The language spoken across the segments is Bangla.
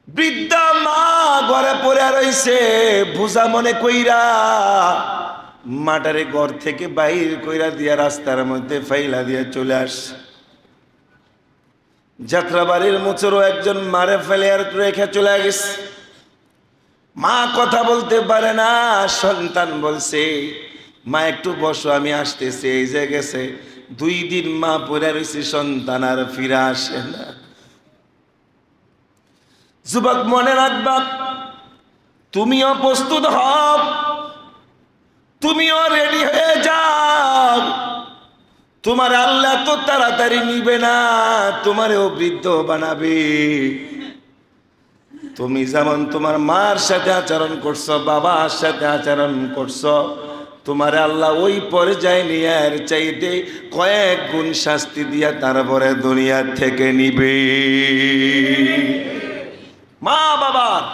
বৃদ্ধা মা ঘরে পড়ে রইছে, বুঝা মনে কইরা মাটারে ঘর থেকে বাইর কইরা দিয়া রাস্তার মধ্যে ফাইলা দিয়া চলে আসছে। যাত্রাবাড়ির মুচরো একজন মারে ফেলে আর রেখে চলে গেছে। মা কথা বলতে পারে না, সন্তান বলছে মা একটু বসো, আমি আসতেছি। এই যে গেছে 2 দিন মা পড়ে রয়েছে, সন্তান আর ফিরে আসে না। যুবক মনে রাখবা, তুমিও প্রস্তুত হও, তুমিও রেডি হয়ে যাও। তোমার আল্লাহ তো তাড়াতাড়ি নিবে না, তোমারও বৃদ্ধ বানাবে। তুমি যেমন তোমার মার সাথে আচরণ করছো, বাবার সাথে আচরণ করছো, তোমার আল্লাহ ওই পর্যায়ে নিয়ে এর চাইতে কয়েক গুণ শাস্তি দিয়া তারপরে দুনিয়া থেকে নিবে। মা বাবার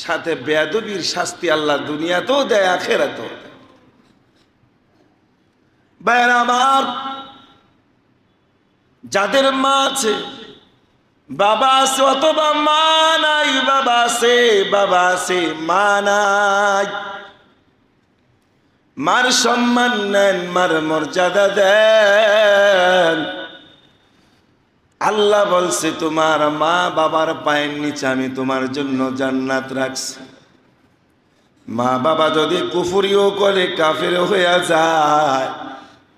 সাথে বেয়াদবির শাস্তি আল্লাহ দুনিয়াতেও দেয়, আখিরাতেও দেয়। ভাইরা আমার, যাদের মা আছে, বাবা আছে, অথবা মা নাই, বাবা আছে, বাবা আছে, মা নাই, মার সম্মান নেন, মার মর্যাদা দেন। আল্লাহ বলছে তোমার মা বাবার পায়ের নিচে আমি তোমার জন্য জান্নাত রাখছি। মা বাবা যদি কুফরিও করে, কাফের হয়ে যায়,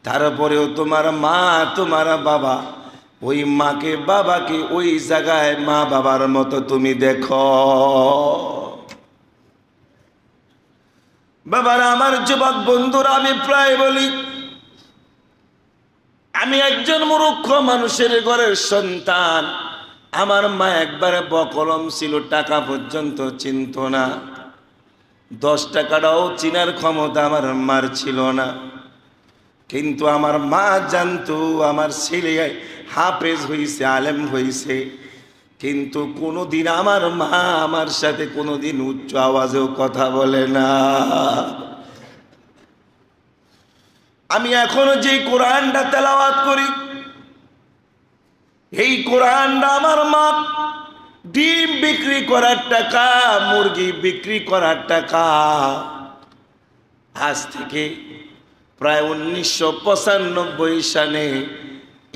তারপরেও তোমার মা তোমার বাবা, ওই মাকে বাবাকে ওই জায়গায় মা বাবার মতো তুমি দেখো। বাবারা আমার, যুবক বন্ধুরা, আমি প্রায় বলি, আমি একজন মূর্খ মানুষের ঘরের সন্তান। আমার মা একবারে বকলম ছিল, টাকা পর্যন্ত চিনত না। 10 টাকাটাও চিনার ক্ষমতা আমার মার ছিল না। কিন্তু আমার মা জানতো আমার ছেলে হাফেজ হইছে, আলেম হইছে, কিন্তু কোনোদিন আমার মা আমার সাথে কোনোদিন উচ্চ আওয়াজেও কথা বলে না। আমি এখনো যে কোরআনটা তেলাওয়াত করি, এই কোরআনটা আমার মা ডিম বিক্রি করার টাকা, মুরগি বিক্রি করার টাকা, আজ থেকে প্রায় 1995 সালে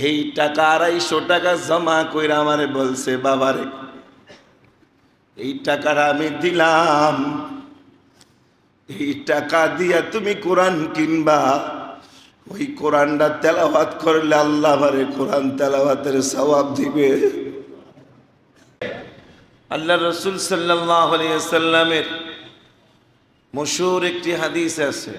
এই টাকা 250 টাকা জমা কইরা আমারে বলছে, বাবারে এই টাকাটা আমি দিলাম, এই টাকা দিয়া তুমি কোরআন কিনবা। ওই কোরআনটা তেলাওয়াত করলে আল্লাহ আমারে কোরআন তেলাওয়াতের সওয়াব দিবে। আল্লাহ রাসূল সাল্লাল্লাহু আলাইহি ওয়াসাল্লামের মশহুর একটি হাদিস আছে,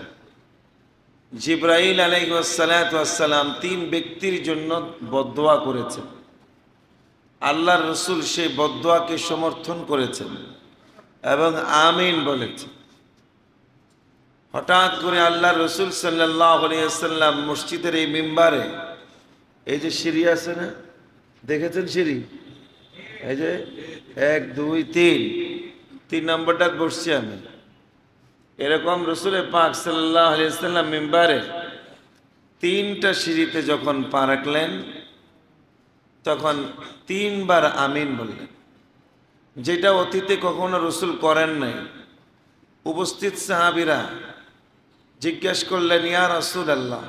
জিবরাইল আলাইহিস সালাতু ওয়াস সালাম 3 ব্যক্তির জন্য বদদোয়া করেছেন। আল্লাহর রাসূল সেই বদদোয়াকে সমর্থন করেছেন এবং আমিন বলেছেন। হঠাৎ করে আল্লাহর রাসূল সাল্লাল্লাহু আলাইহি ওয়াসাল্লাম মসজিদের এই মিম্বারে, এই যে সিঁড়ি আছে না, দেখেছেন সিঁড়ি, এই যে 1 2 3 নম্বরটা বসছি আমি, এরকম রাসূল পাক সাল্লাল্লাহু আলাইহি ওয়াসাল্লাম মিম্বারে 3টা সিঁড়িতে যখন পা রাখলেন, তখন 3 বার আমিন বললেন, যেটা অতীতে কখনো রাসূল করেন নাই। উপস্থিত সাহাবীরা জিজ্ঞাসা করলেন, ইয়া রাসূলুল্লাহ,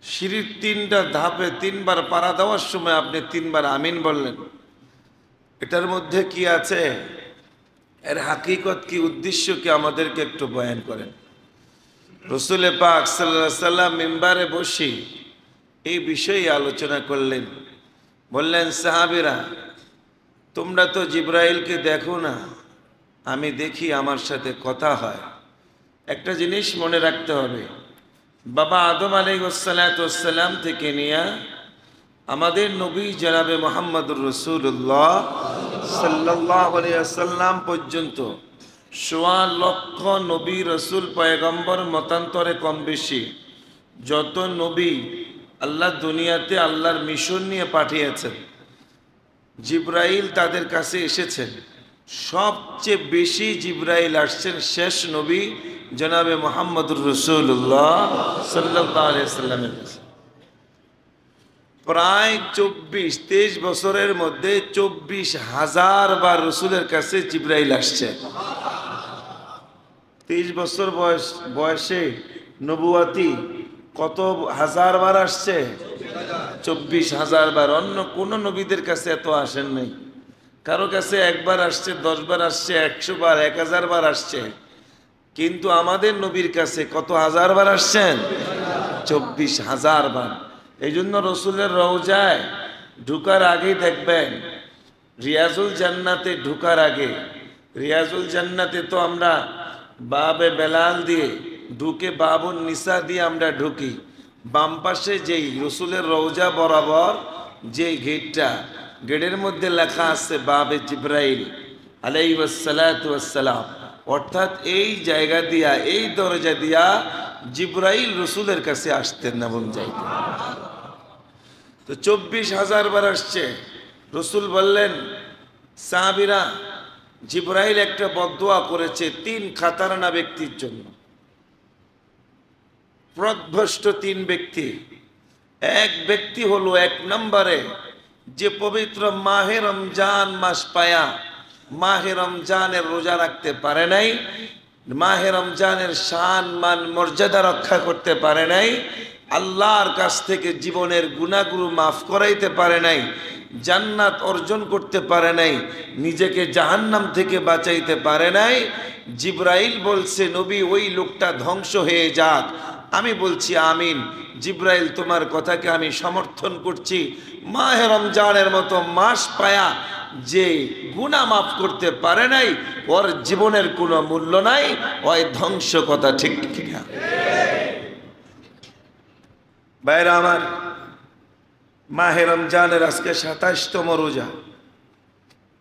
সিঁড়ির 3টা ধাপে 3 বার পাড়া দেওয়ার সময় আপনি 3 বার আমিন বললেন, এটার মধ্যে কি আছে? এর হাকিকত কি, উদ্দেশ্য কি, আমাদেরকে একটু বয়ান করেন। রাসূল পাক সাল্লাল্লাহু আলাইহি ওয়াসাল্লাম মিম্বারে বসে এই বিষয়ে আলোচনা করলেন। বললেন, সাহাবীরা, তোমরা তো জিবরাইলকে দেখো না, আমি দেখি, আমার সাথে কথা হয়। একটা জিনিস মনে রাখতে হবে, বাবা আদম আলাইহিস সালাতু ওয়াস সালাম থেকে নিয়ে আমাদের নবী জনাবে মুহাম্মদুর রাসূলুল্লাহ সাল্লাল্লাহু আলাইহি ওয়াসাল্লাম পর্যন্ত 1.25 লক্ষ নবী রাসূল পয়গম্বর মতান্তরে কম বেশি যত নবী আল্লাহ দুনিয়াতে আল্লাহর মিশন নিয়ে পাঠিয়েছেন, জিবরাইল তাদের কাছে এসেছেন। সবচেয়ে বেশি জিবরাইল আসছেন শেষ নবী জনাবে মুহাম্মদুর রাসূলুল্লাহ সাল্লাল্লাহু আলাইহি ওয়াসাল্লামের কাছে। প্রায় 24-23 বছরের মধ্যে 24,000 বার রসুলের কাছে জিবরাইল আসছে। 23 বছর বয়সে নবুয়াতি কত হাজার বার আসছে? 24,000 বার। অন্য কোন নবীদের কাছে এত আসেন নাই। কারো কাছে একবার আসছে, 10 বার আসছে, 100 বার, 1000 বার আসছে। কিন্তু আমাদের নবীর কাছে কত হাজার বার আসছেন? 24,000 বার। এই জন্য রসুলের রওজায় ঢুকার আগেই দেখবেন, রিয়াজুল জান্নাতে ঢুকার আগে, রিয়াজুল জান্নাতে তো আমরা বাবে বেলাল দিয়ে ঢুকে, বাবুন নিসা দিয়ে আমরা ঢুকি। বাম পাশে যেই রসুলের রওজা বরাবর যে গেটটা, গেটের মধ্যে লেখা আছে বাবে জিব্রাইল আলাইহিস সালাতু ওয়াস সালাম। অর্থাৎ এই জায়গা দিয়া, এই দরজা দিয়া জিব্রাইল রসুলের কাছে আসতেন না, বন যাইতেন। তো 24,000 বার আসছে। রসুল বললেন, সাহাবীরা, জিব্রাইল একটা বদদোয়া করেছে 3 খাতারনা ব্যক্তির জন্য। পথভ্রষ্ট 3 ব্যক্তি। এক ব্যক্তি হলো 1 নম্বরে, যে পবিত্র মাহে রমজান মাস পায়া মাহে রমজানের রোজা রাখতে পারে নাই, মাহে রমজানের শান মান মর্যাদা রক্ষা করতে পারে নাই, আল্লাহর কাছ থেকে জীবনের গুনাহগুলো মাফ করাইতে পারে নাই, জান্নাত অর্জন করতে পারে নাই, নিজেকে জাহান্নাম থেকে বাঁচাইতে পারে নাই। জিব্রাইল বলছে, নবী ওই লোকটা ধ্বংস হয়ে যাক। আমি বলছি আমিন। জিব্রাইল, তোমার কথাকে আমি সমর্থন করছি। মাহে রমজানের মতো মাস পায়া যে গুনাহ মাফ করতে পারে নাই, ওর জীবনের কোনো মূল্য নাই, ওই ধ্বংস। কথা ঠিক কিনা? ভাইরা আমার, মাহে রমজানের আজকে 27তম রোজা।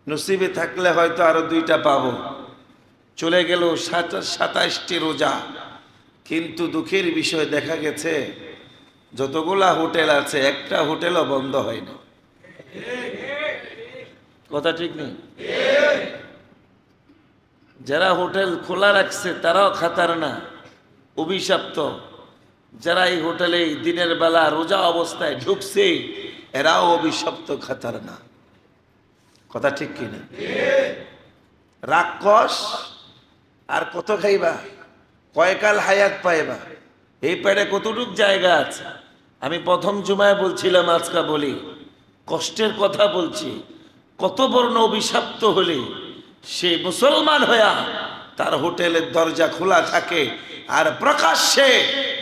নসিবে থাকলে হয়তো আরো 2টা পাবো। চলে গেল 27টি রোজা। কিন্তু দুঃখের বিষয়, দেখা গেছে যতগুলা হোটেল আছে, একটা হোটেলও বন্ধ হয় না। কথা ঠিক নেই? যারা হোটেল খোলা রাখছে তারাও খাতার না, অভিশপ্ত। যারা এই হোটেলে দিনের বেলা রোজা অবস্থায় ঢুকছে, এরাও অভিশপ্ত, খাতার না। কথা ঠিক কিনা? রাক্ষস আর কত খাইবা, কয়কাল হায়াত পাইবা, এই পেটে কতটুক জায়গা আছে। আমি প্রথম জুমায় বলছিলাম, আজকে বলি, কষ্টের কথা বলছি। কত বড় অভিশপ্ত হলে সে মুসলমান হইয়া তার হোটেলের দরজা খোলা থাকে, আর প্রকাশ্যে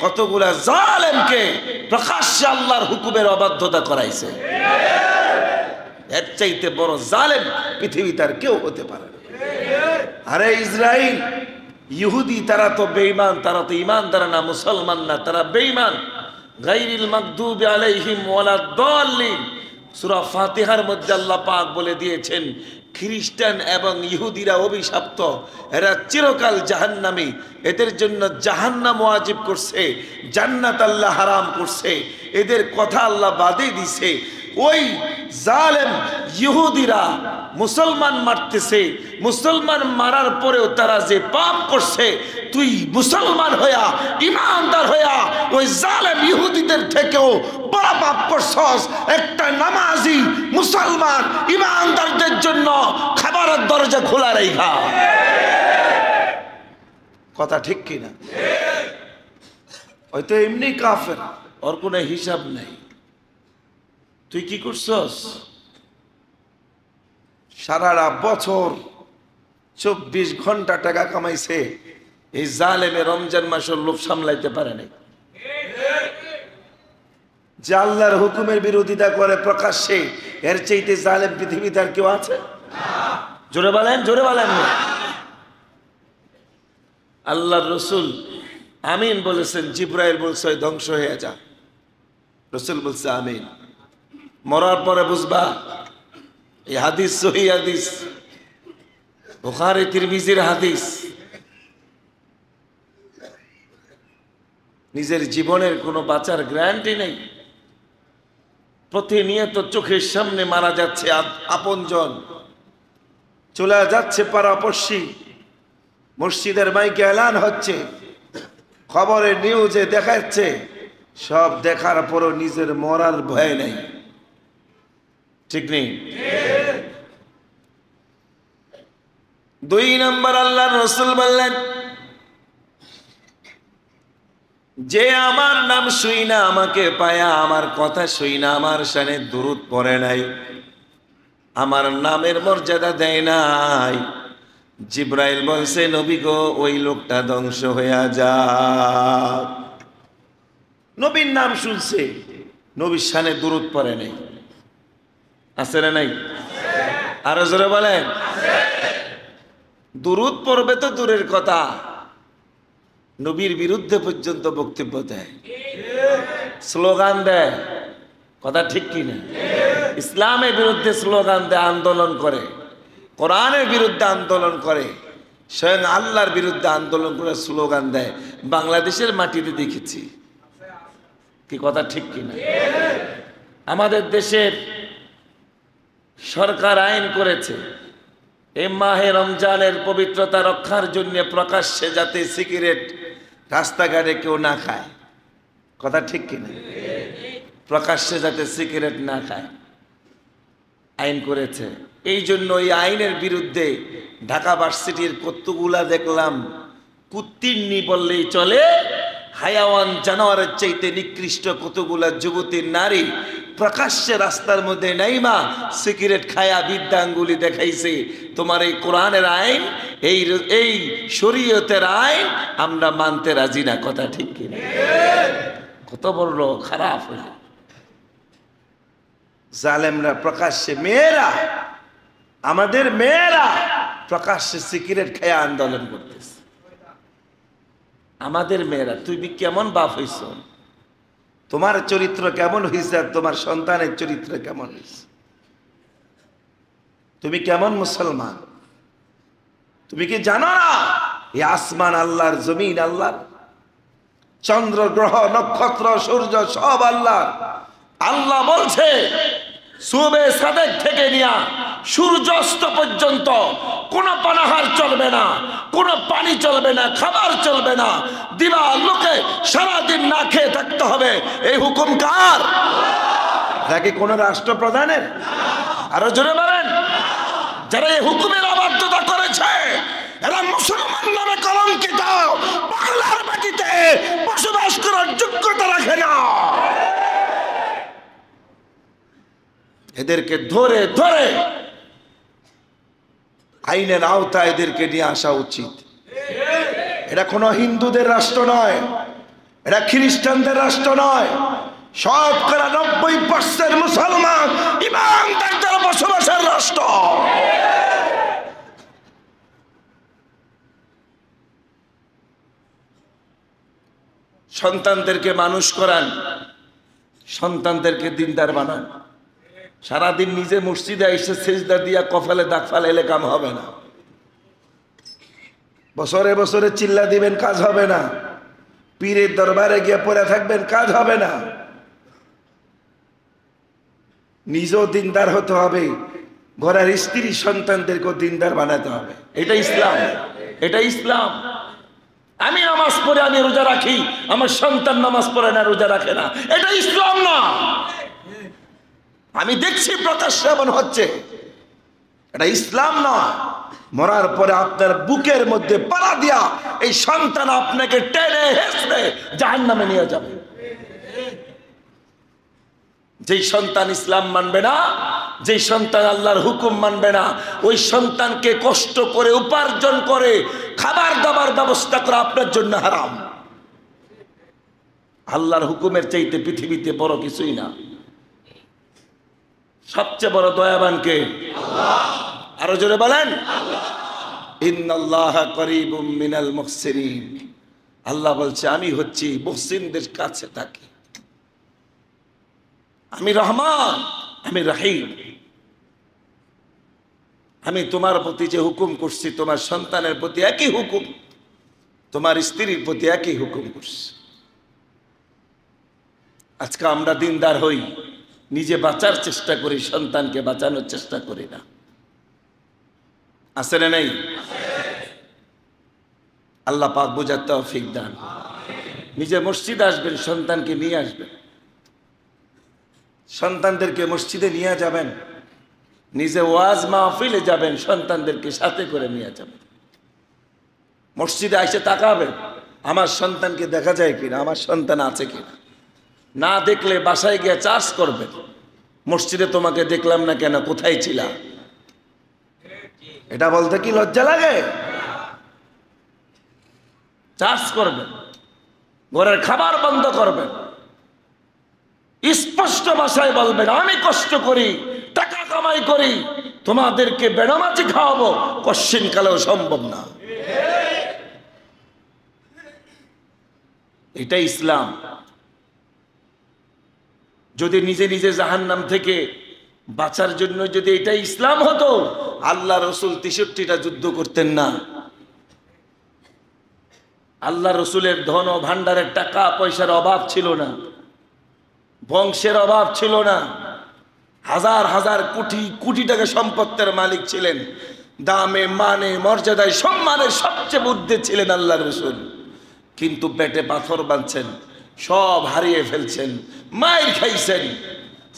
কতগুলা জালেমকে প্রকাশ্যে আল্লাহর হুকুমের অবাধ্যতা করাইছে। এর চাইতে বড় জালেম পৃথিবীতে আর কেউ হতে পারে না। আরে ইসরাইল, ইহুদি, তারা তো বেঈমান, তারা তো ঈমানদার না, মুসলমান না, তারা বেঈমান। গায়রিল মাগদুবি আলাইহিম ওয়ালাদ-দাল্লিন। সূরা ফাতিহার মধ্যে আল্লাহ পাক বলে দিয়েছেন, খ্রিস্টান এবং ইহুদিরা অভিশপ্ত, এরা চিরকাল জাহান্নামী। এদের জন্য জাহান্নাম ওয়াজিব করছে, জান্নাত আল্লাহ হারাম করছে। এদের কথা আল্লাহ বাদে দিছে। ওই জালেম ইহুদিরা মুসলমান মারতেছে, মুসলমান মারার পরেও তারা যে পাপ করছে, তুই মুসলমান হইয়া, ইমানদার হইয়া ওই জালেম ইহুদিদের থেকেও বড় পাপ করছস। একটা নামাজি মুসলমান ইমানদারদের জন্য খাবারের দরজা খোলা রাখা। কথা ঠিক কিনা? হয়তো এমনি কাফের, ওর কোনো হিসাব নাই। তুই কি করছস? সারাটা বছর 24 ঘন্টা টাকা কামাইছে, এই জালেমে রমজান মাসের লোভ সামলাইতে পারে নাই। যে আল্লাহর হুকুমের বিরোধিতা করে প্রকাশ্যে, এর চাইতে জালেম পৃথিবীতে আর কেউ আছে? জোরে বলেন, জোরে বলেন। আল্লাহর রসুল আমিন বলেছেন, জিব্রাইল বলছে ধ্বংস হয়ে যা। রসুল বলছে আমিন। মরার পরে বুঝবা। এই হাদিস সহিহ হাদিস, বুখারী তিরমিজির হাদিস। নিজের জীবনের কোনো বাঁচার গ্যারান্টি নেই। প্রতিনিয়ত চোখের সামনে মারা যাচ্ছে আপনজন, চলে যাচ্ছে পাড়াপড়শি, মসজিদের মাইকে এলান হচ্ছে, খবরের নিউজে দেখাচ্ছে। সব দেখার পরও নিজের মরার ভয় নেই। ঠিক নেই? 2 নম্বর আল্লাহর রাসূল বললেন, যে আমার নাম শুই না, আমাকে পায়া আমার কথা শুই না, আমার শানে দুরূদ পড়ে নাই, আমার নামের মর্যাদা দেয় নাই, জিব্রাইল বলছে নবী গো ওই লোকটা ধ্বংস হইয়া যাক। নবীর নাম শুনছে, নবীর শানে দুরূদ পড়ে নাই। আছে না নাই? আরো জোরে বলেন। দুরূদ পড়বে তো দূরের কথা, নবীর বিরুদ্ধে পর্যন্ত বক্তব্য দেয়, স্লোগান দেয়। কথা ঠিক কিনা? ইসলামের বিরুদ্ধে স্লোগান দেয়, আন্দোলন করে, কোরআনের বিরুদ্ধে আন্দোলন করে, স্বয়ং আল্লাহর বিরুদ্ধে আন্দোলন করে স্লোগান দেয়। বাংলাদেশের মাটিতে দেখেছি। কি কথা ঠিক কিনা? আমাদের দেশের সরকার আইন করেছে এই মাহে রমজানের পবিত্রতা রক্ষার জন্য প্রকাশ্যে যাতে সিগারেট রাস্তাঘাটে কেউ না খায়। কথা ঠিক কিনা? প্রকাশ্যে যাতে সিগারেট না খায় আইন করেছে। এই জন্য এই আইনের বিরুদ্ধে ঢাকা ভার্সিটির কতগুলা দেখলাম কুত্তিন্নি বললেই চলে, হায়াওয়ান জানোয়ারের চাইতে নিকৃষ্ট কতগুলা যুবতী নারী প্রকাশ্যে রাস্তার মধ্যে নাইমা সিগারেট খায়া বিদ্যাঙ্গুলি দেখাইছে। তোমার এই কোরআনের আইন, এই শরীয়তের আইন আমরা মানতে রাজি না। কথা ঠিক কিনা? কত বড় খারাপ হইল। জালেমরা প্রকাশ্যে, মেয়েরা, আমাদের মেয়েরা প্রকাশ্যে সিগারেট খায়া আন্দোলন করতেছে। আমাদের মেয়েরা, তুমি কেমন বাপ হইছ? তোমার চরিত্র কেমন হয়েছে? তোমার সন্তানের চরিত্র কেমন হয়েছে? তুমি কেমন মুসলমান? তুমি কি জানো না এই আসমান আল্লাহর, জমিন আল্লাহর, চন্দ্র গ্রহ নক্ষত্র সূর্য সব আল্লাহর। আল্লাহ বলছে সুবে সাদেক থেকে নিয়া সূর্যাস্ত পর্যন্ত কোন পানাহার চলবে না, কোন পানি চলবে না, খাবার চলবে না, দিবা লোকে সারাদিন না খেয়ে থাকতে হবে। এই হুকুম কার? নাকি কোন রাষ্ট্রপ্রধানের? আরো জোরে বলেন। যারা এই হুকুমের অবাধ্যতা করেছে এরা মুসলমান নামে কলঙ্কিত, বাংলার মাটিতে বসবাস করার যোগ্যতা রাখে না। এদেরকে ধরে ধরে আইনের আওতায় এদেরকে নিয়ে আসা উচিত। এটা কোনো হিন্দুদের রাষ্ট্র নয়, এটা খ্রিস্টানদের রাষ্ট্র নয়, শতকরা 90% মুসলমান ইমানদারদের বসবাসের রাষ্ট্র। সন্তানদেরকে মানুষ করান, সন্তানদেরকে দিনদার বানান। সারাদিন নিজে মসজিদে এসে সেজদা দিয়া কপালে দাগ ফালাইলে কাম হবে না। বছরে বছরে চিল্লা দিবেন, কাজ হবে না। পীরের দরবারে গিয়ে পড়ে থাকবেন, কাজ হবে না। নিজেও দিনদার হতে হবে, ঘরের স্ত্রী সন্তানদেরকেও দিনদার বানাতে হবে। এটা ইসলাম, এটা ইসলাম। আমি নামাজ পড়ে, আমি রোজা রাখি, আমার সন্তান নামাজ পড়ে না, রোজা রাখে না, এটা ইসলাম না। আমি দেখছি প্রকাশ্যে এমন হচ্ছে, এটা ইসলাম না। মরার পরে আপনার বুকের মধ্যে পাড়া দিয়া এই সন্তান আপনাকে টেনে হেঁচড়ে জাহান্নামে নিয়ে যাবে। যেই সন্তান ইসলাম মানবে না, যেই সন্তান আল্লাহর হুকুম মানবে না, ওই সন্তানকে কষ্ট করে উপার্জন করে খাবার দাবার ব্যবস্থা করা আপনার জন্য হারাম। আল্লাহর হুকুমের চাইতে পৃথিবীতে বড় কিছুই না। সবচেয়ে বড় দয়াবান কে? আল্লাহ। আরো জোরে বলেন, ইন্নাল্লাহা করিবুম মিনাল মুহসিনিন। আল্লাহ বলছে আমি হচ্ছি মুহসিনদের কাছে থাকি, আমি রহমান, আমি রহিম। আমি তোমার প্রতি যে হুকুম করছি, তোমার সন্তানের প্রতি একই হুকুম, তোমার স্ত্রীর প্রতি একই হুকুম করছি। আজকে আমরা দিনদার হই, নিজে বাঁচার চেষ্টা করি, সন্তানকে বাঁচানোর চেষ্টা করি না। আছে না নাই? আল্লাহ পাক বুঝার তৌফিক দান। নিজে মসজিদ আসবেন, সন্তানকে নিয়ে আসবেন, সন্তানদেরকে মসজিদে নিয়ে যাবেন, নিজে ওয়াজ মাহফিলে যাবেন, সন্তানদেরকে সাথে করে নিয়ে যাবেন। মসজিদে এসে তাকাবেন, আমার সন্তানকে দেখা যায় কিনা, আমার সন্তান আছে কিনা। না দেখলে বাসায় গিয়ে চার্জ করবেন, মসজিদে তোমাকে দেখলাম না কেন, কোথায় ছিলা। এটা বলতে কি লজ্জা লাগে? চার্জ করবেন, ঘরের খাবার বন্ধ করবেন, স্পষ্ট ভাষায় বলবেন আমি কষ্ট করি, টাকা কামাই করি, তোমাদেরকে বেনামাজি খাওয়াবো কশ্চিন কালেও সম্ভব না। এটা ইসলাম। যদি নিজে নিজে জাহান্নাম থেকে বাঁচার জন্য যদি এটা ইসলাম হতো, আল্লাহ রসুল 63টা যুদ্ধ করতেন না। আল্লাহ রসুলের ধন ও ভান্ডারের টাকা পয়সার অভাব ছিল না, বংশের অভাব ছিল না, হাজার হাজার কোটি কোটি টাকা সম্পত্তির মালিক ছিলেন, দামে মানে মর্যাদায় সম্মানের সবচেয়ে ঊর্ধ্বে ছিলেন আল্লাহ রসুল। কিন্তু পেটে পাথর বাঁধছেন, সব হারিয়ে ফেলছেন, মায়ের খাইছেন।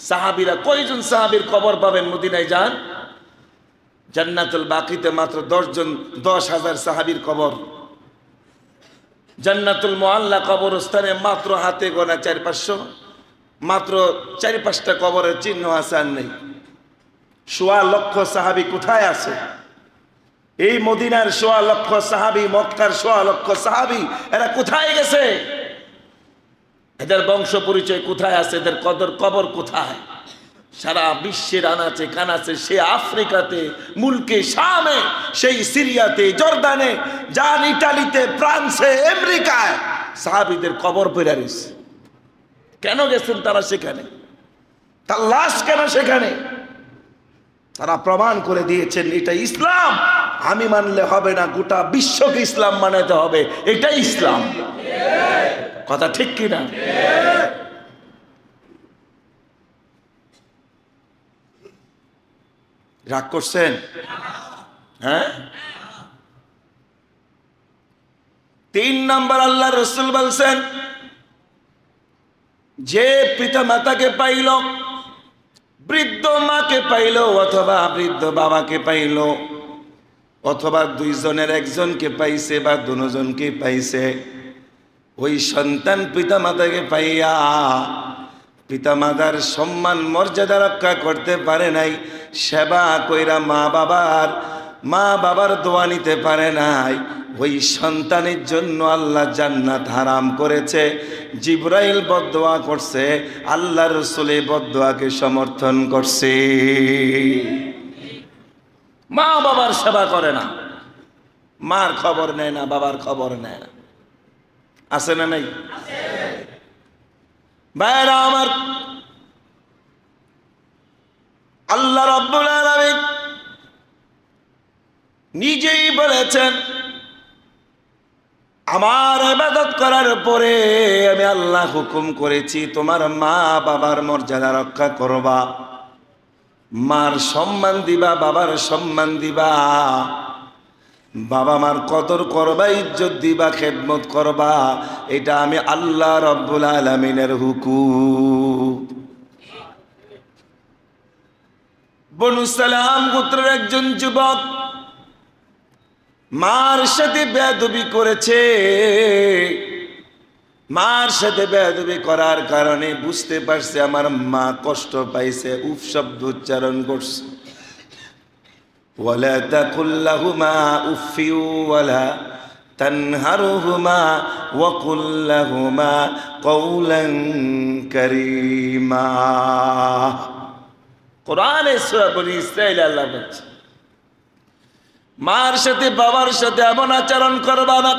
সাহাবীরা কয়জন সাহাবীর কবর পাবেন? মদিনায় যান, জান্নাতুল বাকিতে মাত্র 10,000 সাহাবীর কবর। জান্নাতুল মুআল্লা কবরস্থানে মাত্র হাতে গোনা 400-500, মাত্র 4-5টা কবরের চিহ্ন আছে, আর নেই। 1.25 লক্ষ সাহাবী কোথায় আছে? এই মদিনার 1.25 লক্ষ সাহাবী, মক্কার 1.25 লক্ষ সাহাবী, এরা কোথায় গেছে? এদের বংশ পরিচয় কোথায় আছে? এদের কবর কোথায়? সারা বিশ্বের আনাচে কানাচে, সে আফ্রিকাতে, মুলকে শামে, সেই সিরিয়াতে, জর্দানে, যান ইটালিতে, ফ্রান্সে, আমেরিকায় সাহাবীদের কবর পড়ে রয়েছে। কেন গেছেন তারা সেখানে? তার লাশ কেন সেখানে? তারা প্রমাণ করে দিয়েছেন এটা ইসলাম। আমি মানলে হবে না, গোটা বিশ্বকে ইসলাম মানাতে হবে। এটাই ইসলাম। কথা ঠিক কিনা? রাগ করছেন? হ্যাঁ। 3 নম্বর আল্লাহ রসুল বলছেন, যে পিতা মাতাকে পাইল, বৃদ্ধ মাকে পাইল, অথবা বৃদ্ধ বাবাকে পাইল, অথবা 2 জনের একজনকে পাইছে বা 2 জনকে পাইছে, ওই সন্তান পিতা মাতাকে পাইয়া পিতা মাতার সম্মান মর্যাদা রক্ষা করতে পারে নাই, সেবা কইরা মা বাবার দোয়া নিতে পারে নাই, ওই সন্তানের জন্য আল্লাহ জান্নাত হারাম করেছে। জিবরাইল বদদোয়া করছে, আল্লাহ রসুল এই বদদোয়াকে সমর্থন করছে। মা বাবার সেবা করে না, মার খবর নেয় না, বাবার খবর নেয় না, আছে না নাই? ভাইরা আমার, আল্লাহ রাব্বুল আলামিন নিজেই বলেছেন, আমার ইবাদত করার পরে আমি আল্লাহ হুকুম করেছি তোমার মা বাবার মর্যাদা রক্ষা করবা, মার সম্মান দিবা, বাবার সম্মান দিবা, বাবা মার কদর করবা, ইজ্জত দিবা, খেদমত করবা। এটা আমি আল্লাহ রাব্বুল আলামিনের হুকুম। বনু সালাম গোত্রের একজন যুবক মার সাথে বেয়াদবি করেছে। মার সাথে বেয়াদবি করার কারণে বুঝতে পারছে আমার মা কষ্ট পাইছে, উফ শব্দ উচ্চারণ করছে। ওয়ালা তাকুল লাহুমা উফি ওয়ালা তানহারহুমা ওয়া কুল লাহুমা কওলান কারীমা। কোরআনে সূরা বনী ইসরাঈল আল্লাহ বলছে, মার সাথে বাবার সাথে এমন আচরণ করবা না।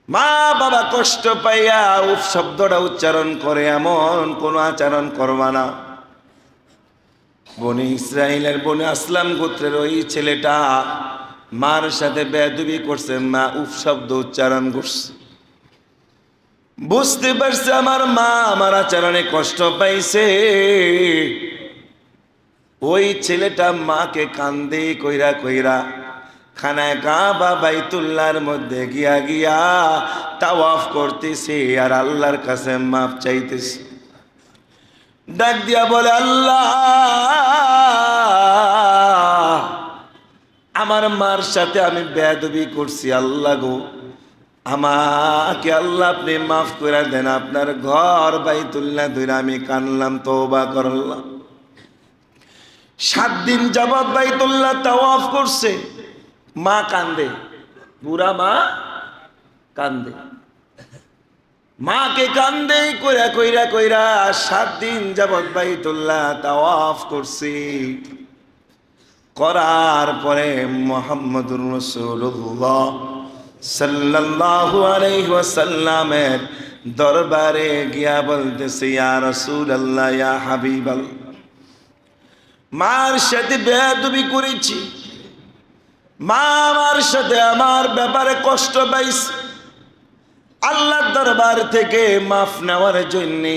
মা বাবা কষ্ট পাইয়া উফ শব্দটা উচ্চারণ করে এমন কোন আচরণ করবা না। বনী ইসরাইলের বনী আসলাম গোত্রের ওই ছেলেটা মার সাথে বেয়াদবি করছে, মা উফ শব্দ উচ্চারণ করছে। বুঝতে পারছে আমার মা আমার আচরণে কষ্ট পাইছে। ওই ছেলেটা মাকে কান্দে কইরা কইরা খানায় কাবা বাইতুল্লাহর মধ্যে গিয়া তাওয়াফ করতেছে আর আল্লাহর কাছে মাপ চাইতেছে। ডাক দিয়া বলে, আল্লাহ আমার মার সাথে আমি বেয়াদবি করছি, আল্লাহ গো আমাকে আল্লাহ আপনি মাফ করে দেন। আপনার ঘর বাইতুল্লাহ ধরে আমি কানলাম, তওবা করলাম। 7 দিন যাবত বাইতুল্লাহ তাওয়াফ করছে, মা কান্দে, বুড়া মা কান্দে, মাকে কান্দে কইরা কইরা কইরা 7 দিন যাবত বাইতুল্লাহ তাওয়াফ করছি। করার পরে মুহাম্মদুর রাসূলুল্লাহ সাল্লাল্লাহু আলাইহি ওয়াসাল্লামের দরবারে গিয়া বলতেছে, ইয়া রাসূলুল্লাহ, ইয়া হাবিবাল্লাহ, মার সাথে বেয়াদবি করেছি, মা আমার সাথে আমার ব্যাপারে কষ্ট পাইছে, আল্লাহর দরবার থেকে মাফ নেওয়ার জন্যে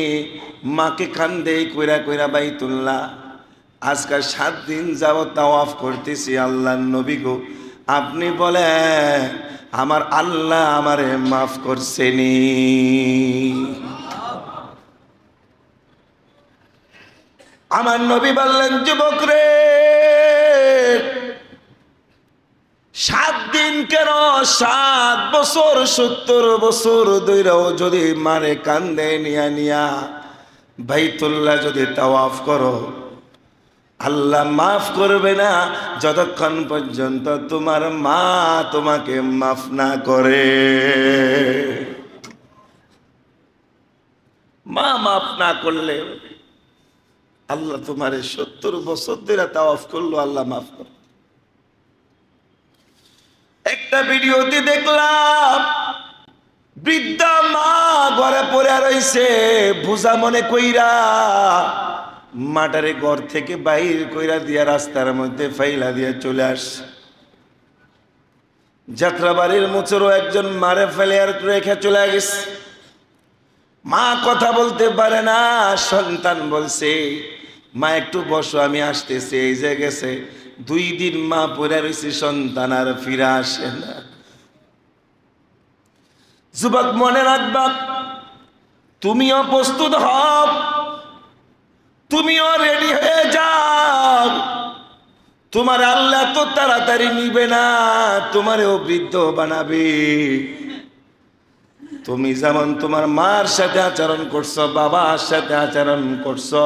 মাকে কান্দে কইরা কইরা বাইতুল্লাহ আজকে 7 দিন যাবত তাওয়াফ করতেছি। আল্লাহর নবী গো আপনি বলেন আমার আল্লাহ আমারে মাফ করছেনি? আমার নবী বললেন, যুবক রে, 7 দিন কেন, 7 বছর 70 বছর ধইরাও যদি মারে কান্দে নিয়া নিয়া বাইতুল্লাহ যদি তাওয়াফ করো, আল্লাহ মাফ করবে না যতক্ষণ পর্যন্ত তোমার মা তোমাকে মাফ না করে। মা মাফ না করলে আল্লাহ তোমারে 70 বছর ধরে তাওয়াফ করলো, আল্লাহ মাফ করে। একটা ভিডিওতে দেখলাম বৃদ্ধা মা ঘরে পড়ে রইছে, বুঝা মনে কইরা মাটারে ঘর থেকে বাইর কইরা দিয়া রাস্তার মধ্যে ফাইলা দিয়া চলে আসছে। যাত্রাবাড়ির মুচরো একজন মারে ফেলে আর রেখে চলে গেছে। মা কথা বলতে পারে না, সন্তান বলছে, মা একটু বসো আমি আসতেছি। এই যে গেছে 2 দিন মা পড়ে রয়েছে, সন্তান আর ফিরে আসে না। যুবক মনে রাখবা, তুমিও প্রস্তুত হও, তুমিও রেডি হয়ে যাও। তোমার আল্লাহ তো তাড়াতাড়ি নিবে না, তোমারও বৃদ্ধ বানাবে। তুমি যেমন তোমার মার সাথে আচরণ করছো, বাবার সাথে আচরণ করছো,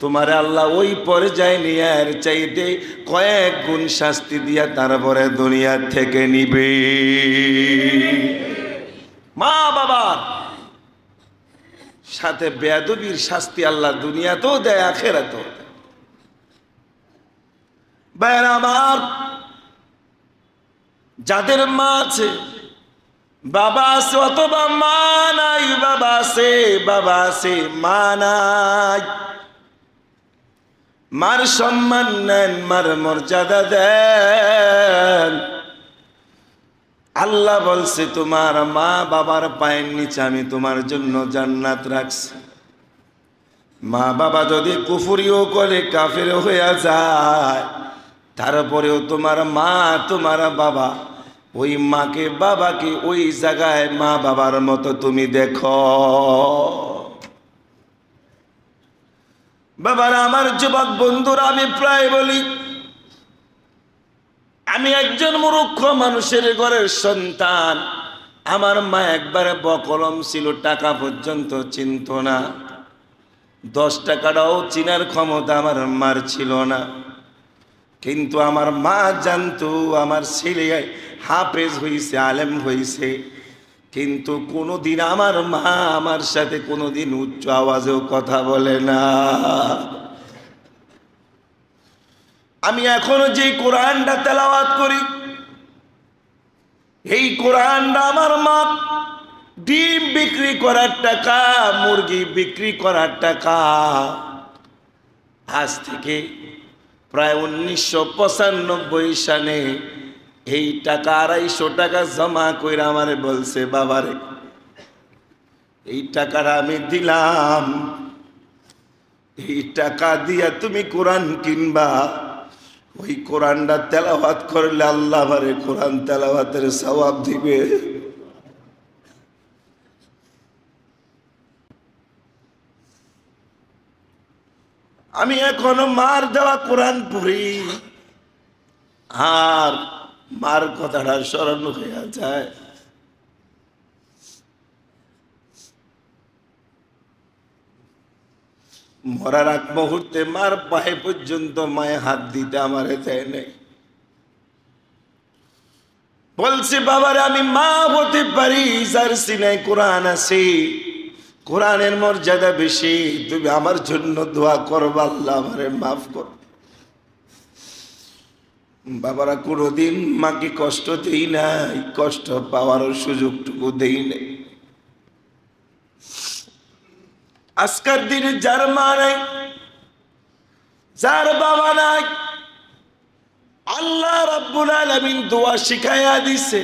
তোমার আল্লাহ ওই পর্যায়ে নিয়ে এর চাইতে কয়েক গুণ শাস্তি দিয়া তারপরে দুনিয়া থেকে নিবে। মা বাবার সাথে বেয়াদবির শাস্তি আল্লাহ দুনিয়াতেও দেয়, আখিরাতেও। ভাইরা আমার, যাদের মা আছে, বাবা আছে, অথবা মা নাই, বাবা আছে, বাবা আছে, মা নাই, মার সম্মান নেন, মার মর্যাদা দেন। আল্লাহ বলছে, তোমার মা বাবার পায়ের নিচে আমি তোমার জন্য জান্নাত রাখছি। মা বাবা যদি কুফরিও করে, কাফের হয়ে যায়, তারপরেও তোমার মা তোমার বাবা, ওই মাকে বাবাকে ওই জায়গায় মা বাবার মতো তুমি দেখো। বাবারা আমার, যুবক বন্ধুরা, আমি প্রায় বলি, আমি একজন মূর্খ মানুষের ঘরের সন্তান। আমার মা একবারে বকলম ছিল, টাকা পর্যন্ত চিনত না, 10 টাকাটাও চিনার ক্ষমতা আমার মার ছিল না। কিন্তু আমার মা জানতো আমার ছেলে হাফেজ হইছে, আলেম হইছে, কিন্তু কোনোদিন আমার মা আমার সাথে কোনোদিন উচ্চ আওয়াজেও কথা বলে না। আমি এখনো যে কোরআনটা তেলাওয়াত করি, এই কোরআনটা আমার মা ডিম বিক্রি করার টাকা, মুরগি বিক্রি করার টাকা, আজ থেকে প্রায় 1995 সালে এই টাকা 250 টাকা জমা করে আমারে বলছে, বাবারে এই টাকাটা আমি দিলাম, এই টাকা দিয়া তুমি কোরআন কিনবা, ওই কোরআনটা তেলাওয়াত করলে আল্লাহ আমারে কোরআন তেলাওয়াতের সওয়াব দিবে। আমি এখনো মার দেওয়া কোরআন পড়ি, আর মার কথাটা স্মরণ হইয়া যায়। মরার আগ মুহূর্তে মার পায়ে পর্যন্ত মায়ে হাত দিতে আমারে দেয় নাই। বলছে বাবারে আমি মা হতে পারি যার সিনায় কোরআন আছে, কোরআনের মর্যাদা বেশি, তুমি আমার জন্য দোয়া করবা আল্লাহ আমারে মাফ কর। বাবারা কোনোদিন মাকে কষ্ট দেই নাই, কষ্ট পাওয়ার সুযোগটুকু দেই নাই। আজকের দিনে যার মা নাই, যার বাবা নাই, আল্লাহ রাব্বুল আলামিন দোয়া শিখাইয়া দিছে।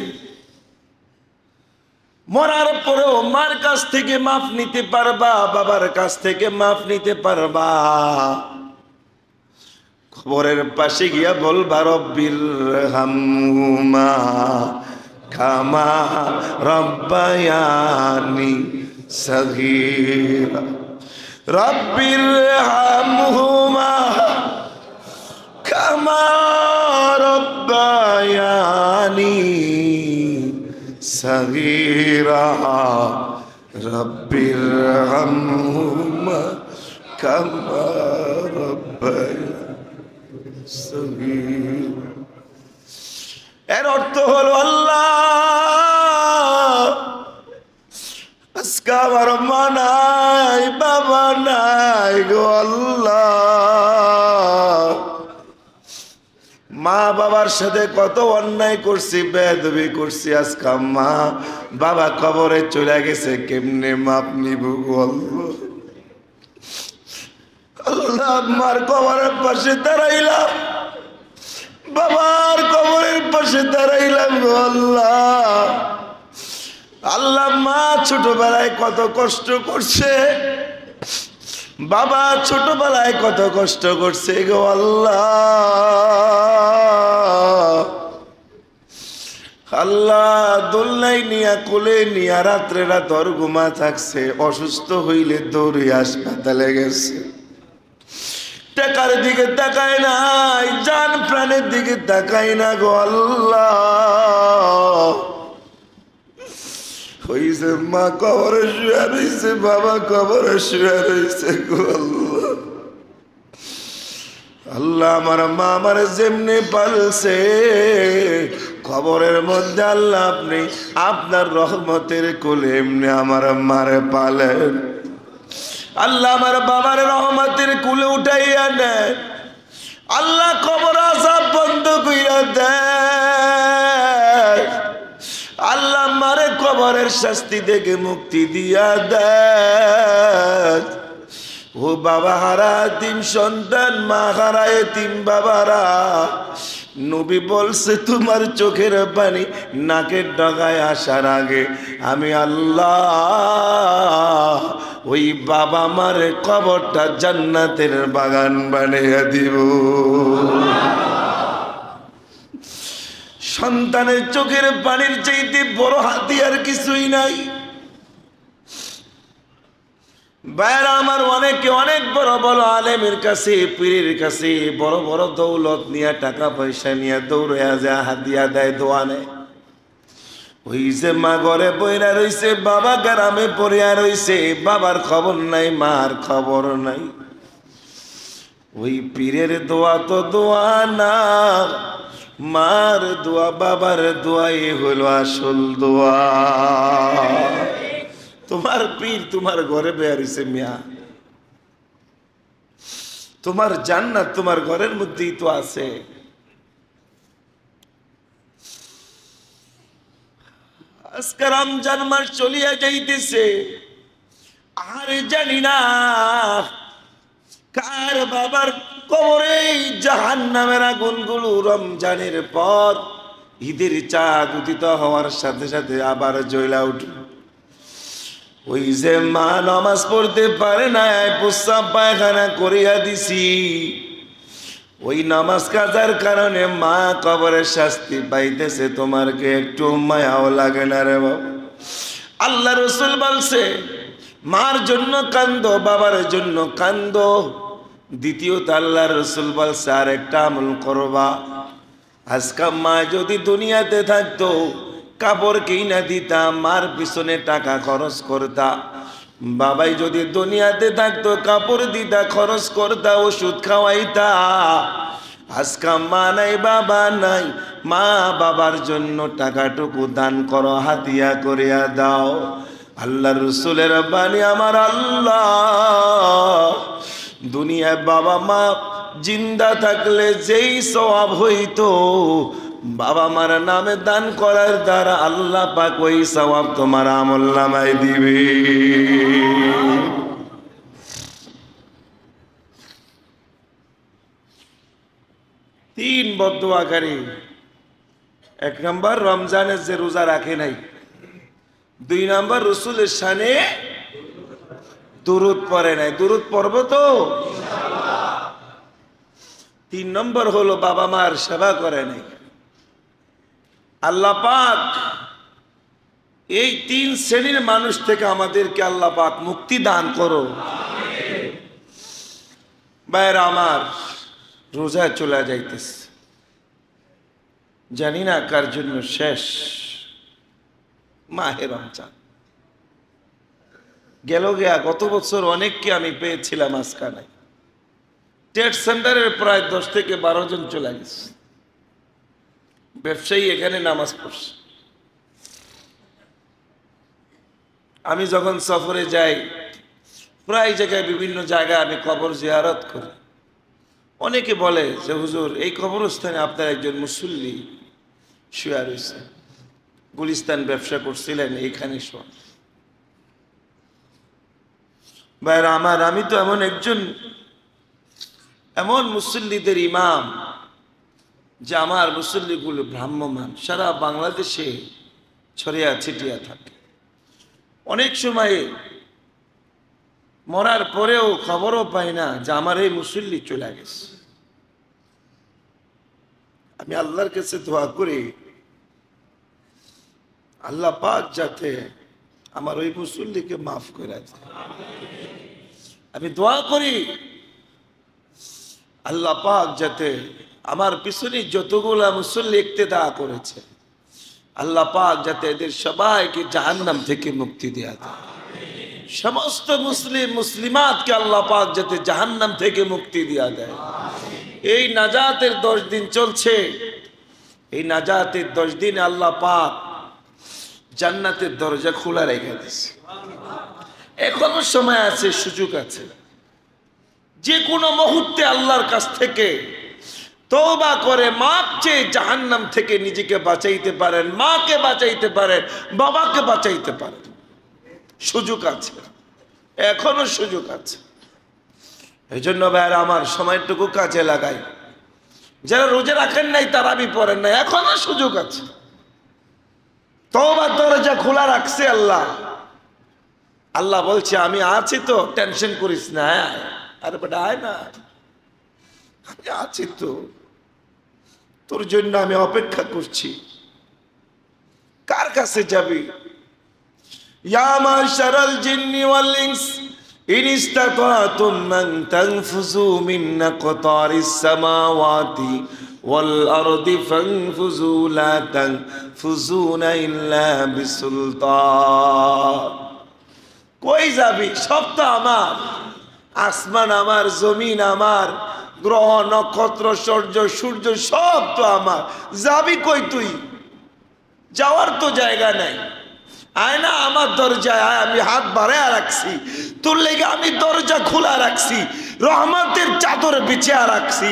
মরার পরেও মার কাছ থেকে মাফ নিতে পারবা, বাবার কাছ থেকে মাফ নিতে পারবা। কবরের পাশে গিয়া বলবা রব্বির হামহুমা কামা রব্বায়ানি সগীরা, রব্বির হামহুমা কামা রব্বায়ানি সগীরা, রব্বির হামহুমা কামা রব্বায়ানি সগীরা। এর অর্থ হলো আল্লাহ আজকে আমার মা নাই, বাবা নাই গো আল্লাহ, মা বাবার সাথে কত অন্যায় করছি, বেয়াদবি করছি, আজকে মা বাবা কবরে চলে গেছে, কেমনে মাপ নিব গো আল্লাহ। আল্লাহ মার কবরের পাশে দাঁড়াইলাম, বাবার কবরের পাশে দাঁড়াইলাম গো আল্লাহ। আল্লাহ মা ছোটবেলায় কত কষ্ট করছে, বাবা ছোটবেলায় কত কষ্ট করছে গো আল্লাহ। আল্লাহ দোলনাই নিয়া কোলে নিয়া রাত্রে রাত ঘুমা থাকছে, অসুস্থ হইলে দৌড়ে হাসপাতালে গেছে, টাকার দিকে তাকায় নাই, জান প্রাণের দিকে তাকায় না গো আল্লাহ। হইছে মা কবরে শুয়ে রইছে, বাবা কবরে শুয়ে রইছে গো আল্লাহ। আল্লাহ আমার মা আমার যেমনি পালছে, কবরের মধ্যে আল্লাহ আপনি আপনার রহমতের কোলে এমনি আমার মারে পালেন। আল্লাহ আমার বাবার রহমতের কুলে উঠাইয়া নেন, আল্লাহ কবর আযাব বন্ধ কইরা দেন, আল্লাহ মারে কবরের শাস্তি থেকে মুক্তি দিয়া দেন। ও বাবা হারা এতিম সন্তান, মা হারা এতিম বাবারা, নবী বলছে তোমার চোখের পানি নাকের ডগায় আসার আগে আমি আল্লাহ ওই বাবা মারে কবরটা জান্নাতের বাগান বানিয়ে দিব। সন্তানের চোখের পানির চাইতে বড় হাতিয়ার কিছুই নাই। বাইরা আমার অনেকে অনেক বড় বড় আলেমের কাছে, পীরের কাছে বড় বড় দৌলত নিয়ে, টাকা পয়সা নিয়ে দৌড়ে যায়, হাতিয়া দেয়, দোয়া নেয়। ওই যে মা ঘরে বইরা রইছে, বাবা গ্রামে পড়িয়া রইছে, বাবার খবর নাই, মার খবর নাই। ওই পীরের দোয়া তো দোয়া না, মার দোয়া বাবার দোয়াই হলো আসল দোয়া। তোমার পীর তোমার ঘরে বেরিয়েছে মিয়া, তোমার জান্নাত তোমার ঘরের মধ্যেই তো আছে। আজকে রমজান মাস চলিয়া যাইতেছে, আর জানি না কার বাবার কবরে জাহান্নামের আগুনগুলো রমজানের পর ঈদের চাঁদ উদিত হওয়ার সাথে সাথে আবার জ্বলা উঠল। ওই যে মা নামাজ পড়তে পারে না, প্রস্রাব পায়খানা করিয়া দিছি, ওই নামাজ কাজার কারণে মা কবরের শাস্তি পাইতেছে, তোমার কি একটু মায়াও লাগে না রে বাবা? আল্লাহ রসুল বলছে মার জন্য কান্দো, বাবার জন্য কান্দো। দ্বিতীয়ত আল্লাহ রসুল বলছে আর একটা আমল করবা, আজকা মা যদি দুনিয়াতে থাকতো কাপড় কিনা দিতাম, মার পিছনে টাকা খরচ করতা। বাবাই যদি দুনিয়াতে থাকতো কাপড় দিতা, খরচ করতা, ওষুধ খাওয়াইতা। আজকা মা নাই, বাবা নাই, মা বাবার জন্য টাকাটুকু দান করো, হাতিয়া করিয়া দাও। আল্লাহ রসুলের বাণী, আমার আল্লাহ দুনিয়ায় বাবা মা জিন্দা থাকলে যেই সওয়াব হইতো বাবা মার নামে দান করার দ্বারা আল্লাহ পাক ওই সওয়াব তোমার আমলনামায় দিবে। তিন বদদুয়াকারী, এক নম্বর রমজানের যে রোজা রাখে নাই, দুই নম্বর রসুলের শানে দুরূদ পড়ে নাই, দুরূদ পড়ব তো, তিন নম্বর হলো বাবা মার সেবা করে নাই। আল্লাহ পাক এই তিন শ্রেণীর মানুষ থেকে আমাদেরকে আল্লাহ পাক মুক্তি দান করো। ভাইরা আমার, রোজা চলে যাইতেছে, জানি না কার জন্য শেষ মাহে রমজান গেল গিয়া। গত বছর অনেককে আমি পেয়েছিলাম, আজকা নাই। ট্রেড সেন্টারের প্রায় 10 থেকে 12 জন চলে গেছে। ব্যবসায়ী এখানে নামাজ পড়ছে। আমি যখন সফরে যাই প্রায় জায়গায়, বিভিন্ন জায়গায় আমি কবর জিয়ারত করি। অনেকে বলে যে হুজুর, এই কবরস্থানে আপনার একজন মুসল্লি শুয়ে রয়েছে, গুলিস্তান ব্যবসা করছিলেন, এইখানে শোয়া। ভাইরা আমার, আমি তো এমন মুসল্লিদের ইমাম যে আমার মুসল্লিগুলো ভ্রাম্যমান সারা বাংলাদেশে ছড়িয়া ছিটিয়া থাকে। অনেক সময় মরার পরেও খবরও পাই না যে আমার এই মুসল্লি চলে গেছে। আমি আল্লাহর কাছে দোয়া করি, আল্লাহ পাক যাতে আমার ওই মুসল্লিকে মাফ করে দেয়। আমি দোয়া করি আল্লাহ পাক যাতে আমার পিছনে যতগুলা মুসল্লি ইক্তেদা করেছে, আল্লাহ পাক যাতে এদের সবাইকে জাহান্নাম থেকে মুক্তি দেয়া দেয়। সমস্ত মুসলিমাতকে আল্লাহ পাক যাতে জাহান্নাম থেকে মুক্তি দেয়া দেয়। এই নাজাতের 10 দিন চলছে, এই নাজাতের 10 দিনে আল্লাহ পাক জান্নাতের দরজা খোলা রেখে দিয়েছে। এখনো সময় আছে, সুযোগ আছে। যে কোনো মুহূর্তে আল্লাহর কাছ থেকে তওবা করে মাপ চেয়ে জাহান্নাম থেকে নিজেকে বাঁচাইতে পারেন, মাকে বাঁচাইতে পারেন, বাবাকে বাঁচাইতে পারেন। সুযোগ আছে, এখনো সুযোগ আছে। এই জন্য ভাইরা আমার, সময়টুকু কাজে লাগাই। যারা রোজা রাখেন নাই, তারাবি পড়েন নাই, এখনো সুযোগ আছে। তওবার দরজা খোলা রাখছে আল্লাহ। আল্লাহ বলছে, আমি আছি তো, টেনশন করিস না। আরে বেটা আয় না, আমি আছি তো, তোর জন্য আমি অপেক্ষা করছি। কার কাছে যাবি? ইয়া মাশারাল জিন্নি ওয়াল ইনস ইন ইসতাতাতুম আন তানফুযু মিন আকতারিস সামাওয়াতি ওয়াল আরদি ফানফুযু লা তানফুযুনা ইল্লা বিসুলতান। কই যাবি? সব তো আমার। আসমান আমার, জমিন আমার, গ্রহ নক্ষত্র সূর্য সব তো আমার। যাবি কই তুই? যাওয়ার তো জায়গা নাই। আয় না আমার দরজায় আয়, আমি হাত বাড়ায় রাখছি তোর লেগে, আমি দরজা খোলা রাখছি, রহমতের চাদর বিছিয়ে রাখছি।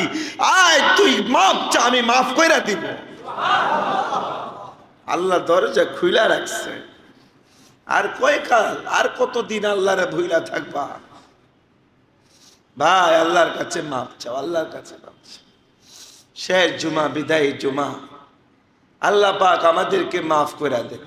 আয় তুই মাফ চা, আমি মাফ কইরা দিব। আল্লাহ দরজা খুলা রাখছে। আর কয়কাল, আর কতদিন আল্লাহরে ভুইলা থাকবা? ভাই, আল্লাহর কাছে মাফ চাও, আল্লাহর কাছে মাফ চাও। শেষ জুমা, বিদায় জুমা, আল্লাহ পাক আমাদেরকে মাফ করে দেন।